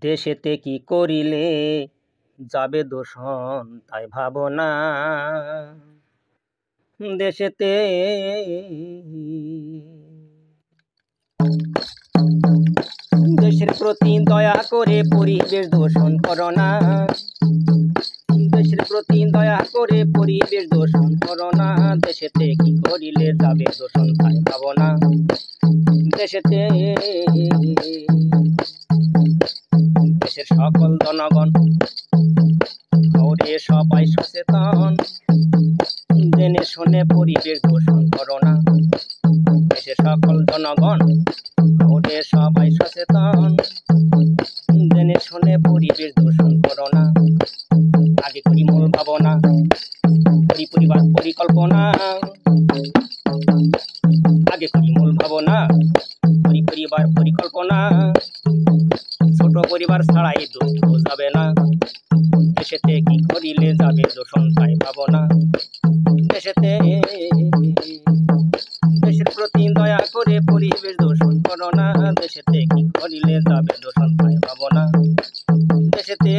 দেশেতে কি করিলে যাবে দূষণ তাই ভাবনা। দেশেতে দেশের প্রতি দয়া করে পরিবেশ দূষণ করো না। দেশের প্রতি দয়া করে পরিবেশ দূষণ করো না। দেশেতে কি করিলে যাবে দূষণ তাই ভাবনা। দেশেতে দেশের সকল জনগণ ওরে সবাই সচেতন, জেনে শুনে পরিবেশ দূষণ করো না। দেশের সকল জনগণ ওরে সবাই সচেতন, জেনে শুনে পরিবেশ দূষণ করো না। আগে করি মূল ভাবনা, করি পরিবার পরিকল্পনা। আগে করি মূল ভাবনা, করি পরিবার পরিকল্পনা। ছোট পরিবার ছাড়াই দুঃখ যাবে না। দেশেতে কি করিলে যাবে দূষণ তাই ভাবনা। দেশেতে দেশের প্রতি দয়া করে পরিবেশ দূষণ করো না। দেশেতে কি করিলে যাবে দূষণ তাই ভাবনা। দেশেতে